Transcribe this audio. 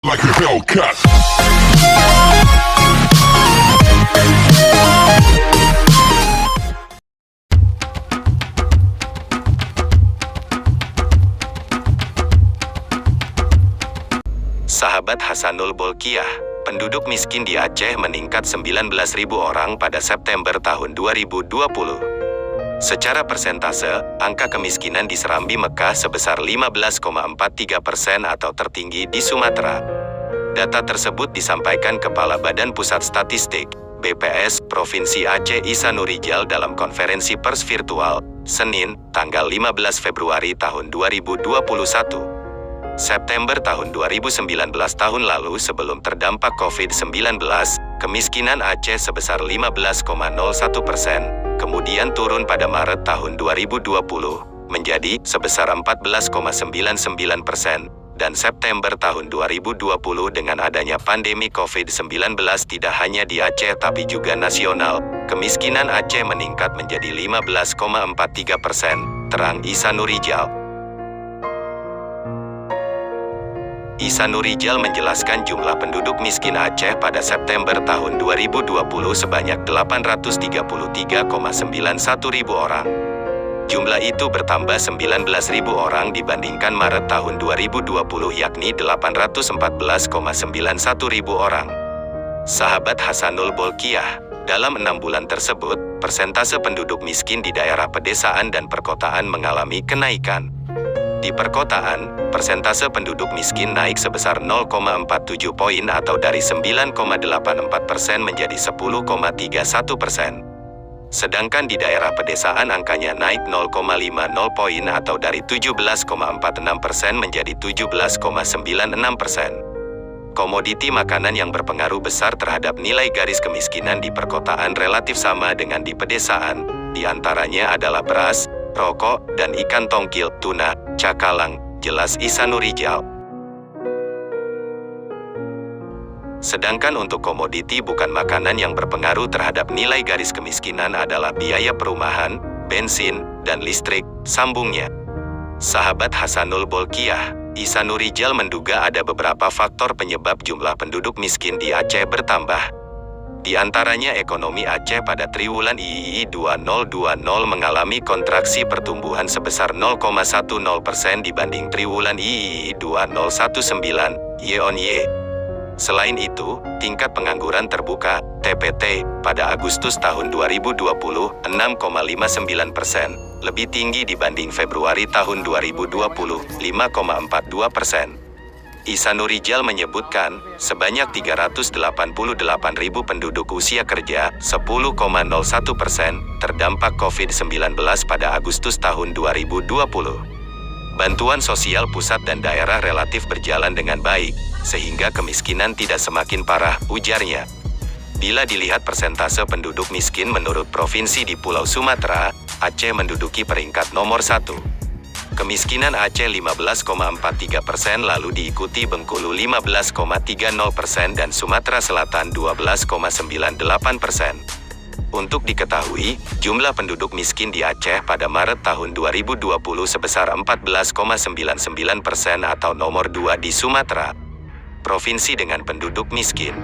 like a Hellcat. Sahabat Hasanul Bolkiah, penduduk miskin di Aceh meningkat 19.000 orang pada September tahun 2020. Secara persentase, angka kemiskinan di Serambi Mekah sebesar 15,43% atau tertinggi di Sumatera. Data tersebut disampaikan Kepala Badan Pusat Statistik, BPS, Provinsi Aceh Ihsanurijal dalam konferensi pers virtual, Senin, tanggal 15 Februari tahun 2021. September tahun 2019 tahun lalu sebelum terdampak COVID-19, kemiskinan Aceh sebesar 15,01%, kemudian turun pada Maret tahun 2020, menjadi sebesar 14,99%, dan September tahun 2020 dengan adanya pandemi COVID-19 tidak hanya di Aceh tapi juga nasional, kemiskinan Aceh meningkat menjadi 15,43%, terang Ihsanurijal. Ihsanurijal menjelaskan jumlah penduduk miskin Aceh pada September tahun 2020 sebanyak 833,91 ribu orang. Jumlah itu bertambah 19.000 orang dibandingkan Maret tahun 2020 yakni 814,91 ribu orang. Sahabat Hasanul Bolkiah, dalam 6 bulan tersebut, persentase penduduk miskin di daerah pedesaan dan perkotaan mengalami kenaikan. Di perkotaan, persentase penduduk miskin naik sebesar 0,47 poin atau dari 9,84% menjadi 10,31%. Sedangkan di daerah pedesaan angkanya naik 0,50 poin atau dari 17,46% menjadi 17,96%. Komoditi makanan yang berpengaruh besar terhadap nilai garis kemiskinan di perkotaan relatif sama dengan di pedesaan, di antaranya adalah beras, rokok, dan ikan tongkil, tuna, cakalang, jelas Ihsanurijal. Sedangkan untuk komoditi bukan makanan yang berpengaruh terhadap nilai garis kemiskinan adalah biaya perumahan, bensin, dan listrik, sambungnya. Sahabat Hasanul Bolkiah, Ihsanurijal menduga ada beberapa faktor penyebab jumlah penduduk miskin di Aceh bertambah. Di antaranya ekonomi Aceh pada triwulan II 2020 mengalami kontraksi pertumbuhan sebesar 0,10% dibanding triwulan II 2019, year-on-year. Selain itu, tingkat pengangguran terbuka, TPT, pada Agustus tahun 2020, 6,59%, lebih tinggi dibanding Februari tahun 2020, 5,42%. Ihsanurijal menyebutkan, sebanyak 388.000 penduduk usia kerja, 10,01%, terdampak COVID-19 pada Agustus tahun 2020. Bantuan sosial pusat dan daerah relatif berjalan dengan baik, sehingga kemiskinan tidak semakin parah, ujarnya. Bila dilihat persentase penduduk miskin menurut provinsi di Pulau Sumatera, Aceh menduduki peringkat nomor 1. Kemiskinan Aceh 15,43%, lalu diikuti Bengkulu 15,30% dan Sumatera Selatan 12,98%. Untuk diketahui, jumlah penduduk miskin di Aceh pada Maret tahun 2020 sebesar 14,99% atau nomor 2 di Sumatera. Provinsi dengan penduduk miskin.